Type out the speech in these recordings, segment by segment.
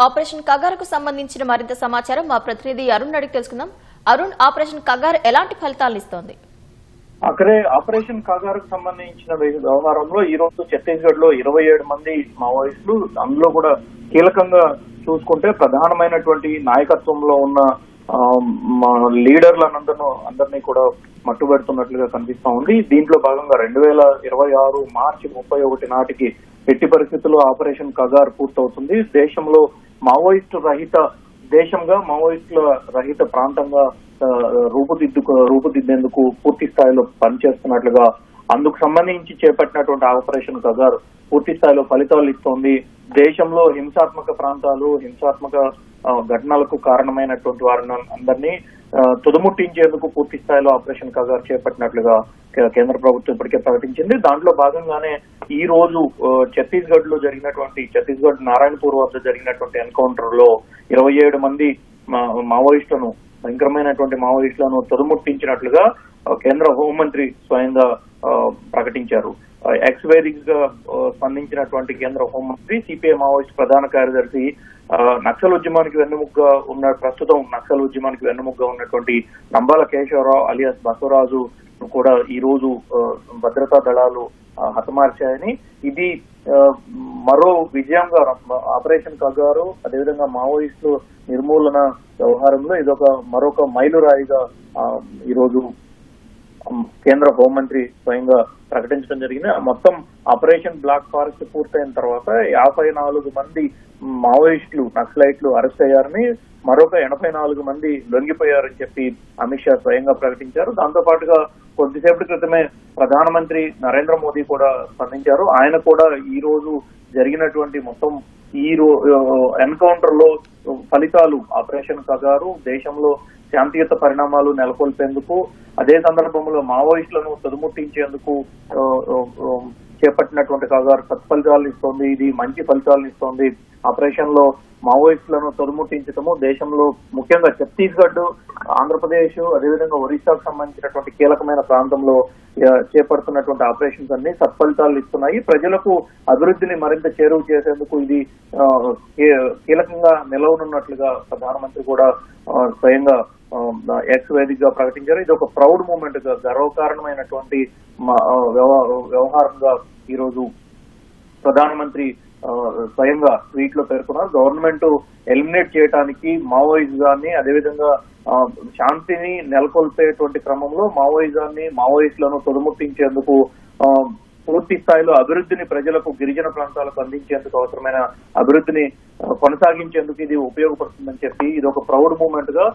Operation కగారుకు సంబంధించిన మరింత సమాచారం మా ప్రతినిధి అరుణ్ అడిగి తెలుసుకుందాం. అరుణ్, ఆపరేషన్ కగారు ఎలాంటి ఫలితాలను ఇస్తోంది? అక్కడే ఆపరేషన్ కగారుకు సంబంధించిన వ్యవహారంలో ఈ రోజు ఛత్తీస్గఢ్ లో 27 మంది మావోయిస్టులు, అందులో కూడా కీలకంగా చూసుకుంటే ప్రధానమైనటువంటి నాయకత్వంలో ఉన్న అందరినీ కూడా మట్టుబెడుతున్నట్లుగా కనిపిస్తా ఉంది. దీంట్లో భాగంగా 2026 మార్చి 31 నాటికి ఎట్టి పరిస్థితుల్లో ఆపరేషన్ కగార్ పూర్తవుతుంది. దేశంలో మావోయిస్టు రహిత దేశంగా, మావోయిస్టుల రహిత ప్రాంతంగా రూపుదిద్దేందుకు పూర్తి స్థాయిలో పనిచేస్తున్నట్లుగా, అందుకు సంబంధించి చేపట్టినటువంటి ఆపరేషన్ కగార్ పూర్తి స్థాయిలో ఫలితాలు ఇస్తోంది. దేశంలో హింసాత్మక ప్రాంతాలు, హింసాత్మక ఘటనలకు కారణమైనటువంటి వారిని అందరినీ తుదముట్టించేందుకు పూర్తి స్థాయిలో ఆపరేషన్ కగార్ చేపట్టినట్లుగా కేంద్ర ప్రభుత్వం ఇప్పటికే ప్రకటించింది. దాంట్లో భాగంగానే ఈ రోజు ఛత్తీస్గఢ్ నారాయణపూర్ వద్ద జరిగినటువంటి ఎన్కౌంటర్ లో 27 మంది మావోయిస్టులను, భయంకరమైనటువంటి మావోయిస్టులను తుదముట్టించినట్లుగా కేంద్ర హోంమంత్రి స్వయంగా ప్రకటించారు. ఎక్స్ వేదిక్ గా స్పందించినటువంటి కేంద్ర హోంమంత్రి, సిపిఐ మావోయిస్ట్ ప్రధాన కార్యదర్శి, నక్సల్ ఉద్యమానికి వెన్నుముగ్గా ఉన్నటువంటి నంబాల కేశవరావు అలియాస్ బసవరాజు కూడా ఈ రోజు భద్రతా దళాలు హతమార్చాయని, ఇది మరో విజయంగా ఆపరేషన్ కగారు, అదేవిధంగా మావోయిస్టు నిర్మూలన వ్యవహారంలో మరొక మైలురాయిగా ఈరోజు కేంద్ర హోంమంత్రి స్వయంగా ప్రకటించడం జరిగింది. మొత్తం ఆపరేషన్ బ్లాక్ ఫారెస్ట్ పూర్తయిన తర్వాత 54 మంది మావోయిస్టులు, నక్సలైట్లు అరెస్ట్ అయ్యారని, మరొక 84 మంది లొంగిపోయారని చెప్పి అమిత్ షా స్వయంగా ప్రకటించారు. దాంతో పాటుగా కొద్దిసేపటి క్రితమే ప్రధానమంత్రి నరేంద్ర మోదీ కూడా స్పందించారు. ఆయన కూడా ఈ రోజు జరిగినటువంటి మొత్తం ఈ ఎన్కౌంటర్ లో ఫలితాలు, ఆపరేషన్ కగారు దేశంలో శాంతియుత పరిణామాలు నెలకొల్పేందుకు, అదే సందర్భంలో మావోయిస్టులను తుదముట్టించేందుకు చేపట్టినటువంటి కగారు సత్ఫలితాలను ఇస్తోంది. ఇది మంచి ఫలితాలను ఇస్తోంది. ఆపరేషన్ లో మావోయిస్టులను తుదముట్టించడము దేశంలో ముఖ్యంగా ఛత్తీస్గఢ్, ఆంధ్రప్రదేశ్, అదేవిధంగా ఒరిస్సాకు సంబంధించినటువంటి కీలకమైన ప్రాంతంలో చేపడుతున్నటువంటి ఆపరేషన్స్ అన్ని సత్ఫలితాలు ఇస్తున్నాయి. ప్రజలకు అభివృద్ధిని మరింత చేరువ చేసేందుకు ఇది కీలకంగా నిలవనున్నట్లుగా ప్రధానమంత్రి కూడా స్వయంగా ఎక్స్ వేదిక్ గా ప్రకటించారు. ఇది ఒక ప్రౌడ్ మూమెంట్ గా, గర్వకారణమైనటువంటి వ్యవహారంగా ఈరోజు ప్రధానమంత్రి స్వయంగా ట్వీట్ లో పేర్కొన్నారు. గవర్నమెంట్ ఎలిమినేట్ చేయడానికి మావోయిజాన్ని, అదేవిధంగా శాంతిని నెలకొల్పేటువంటి క్రమంలో మావోయిస్టులను తుదముట్టించేందుకు, పూర్తి స్థాయిలో అభివృద్ధిని ప్రజలకు, గిరిజన ప్రాంతాలకు అందించేందుకు అవసరమైన అభివృద్ధిని కొనసాగించేందుకు ఇది ఉపయోగపడుతుందని చెప్పి, ఇది ఒక ప్రౌడ్ మూమెంట్ గా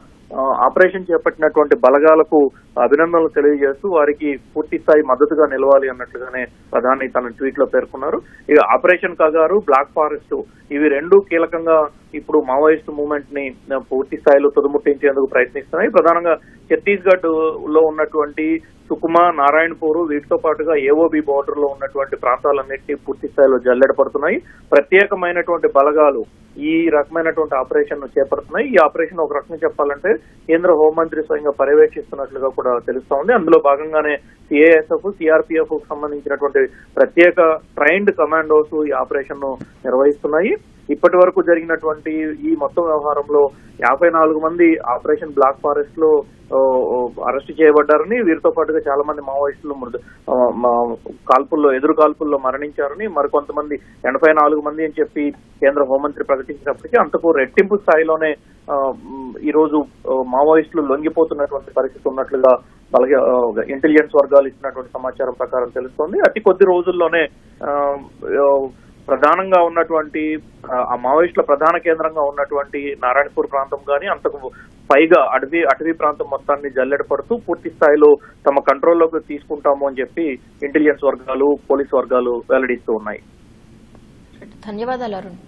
ఆపరేషన్ చేపట్టినటువంటి బలగాలకు అభినందనలు తెలియజేస్తూ వారికి పూర్తి స్థాయి మద్దతుగా నిలవాలి అన్నట్లుగానే ప్రధాని తన ట్వీట్ లో పేర్కొన్నారు. ఇక ఆపరేషన్ కగారు, బ్లాక్ ఫారెస్ట్, ఇవి రెండు కీలకంగా ఇప్పుడు మావోయిస్ట్ మూవ్మెంట్ ని పూర్తి స్థాయిలో తుదముట్టించేందుకు ప్రయత్నిస్తున్నాయి. ప్రధానంగా ఛత్తీస్గఢ్ లో ఉన్నటువంటి సుకుమా, నారాయణపూర్ వీటితో పాటుగా ఏఓబి బోర్డర్ లో ఉన్నటువంటి ప్రాంతాలన్నింటినీ పూర్తి స్థాయిలో జల్లెడ పడుతున్నాయి. ప్రత్యేకమైనటువంటి బలగాలు ఈ రకమైనటువంటి ఆపరేషన్ ను చేపడుతున్నాయి. ఈ ఆపరేషన్ ఒక రకంగా చెప్పాలంటే కేంద్ర హోంమంత్రి స్వయంగా పర్యవేక్షిస్తున్నట్లుగా కూడా తెలుస్తా ఉంది. అందులో భాగంగానే సిఐఎస్ఎఫ్, సిఆర్పిఎఫ్ కు సంబంధించినటువంటి ప్రత్యేక ట్రైన్డ్ కమాండోస్ ఈ ఆపరేషన్ ను నిర్వహిస్తున్నాయి. ఇప్పటి వరకు జరిగినటువంటి ఈ మొత్తం వ్యవహారంలో 54 మంది ఆపరేషన్ బ్లాక్ ఫారెస్ట్ లో అరెస్ట్ చేయబడ్డారని, వీరితో పాటుగా చాలా మంది మావోయిస్టులు ఎదురు కాల్పుల్లో మరణించారని, మరికొంతమంది 84 మంది అని చెప్పి కేంద్ర హోంమంత్రి ప్రకటించినప్పటికీ అంతకు రెట్టింపు స్థాయిలోనే ఈ రోజు మావోయిస్టులు లొంగిపోతున్నటువంటి పరిస్థితి ఉన్నట్లుగా ఇంటెలిజెన్స్ వర్గాలు ఇచ్చినటువంటి సమాచారం ప్రకారం తెలుస్తోంది. అతి కొద్ది రోజుల్లోనే ప్రధానంగా ఉన్నటువంటి ఆ మావోయిస్టుల ప్రధాన కేంద్రంగా ఉన్నటువంటి నారాయణపూర్ ప్రాంతం గాని, అంతకు పైగా అటవీ ప్రాంతం మొత్తాన్ని జల్లెడ పడుతూ పూర్తి స్థాయిలో తమ కంట్రోల్లోకి తీసుకుంటాము అని చెప్పి ఇంటెలిజెన్స్ వర్గాలు, పోలీసు వర్గాలు వెల్లడిస్తూ ఉన్నాయి. ధన్యవాదాలు అరుణ్.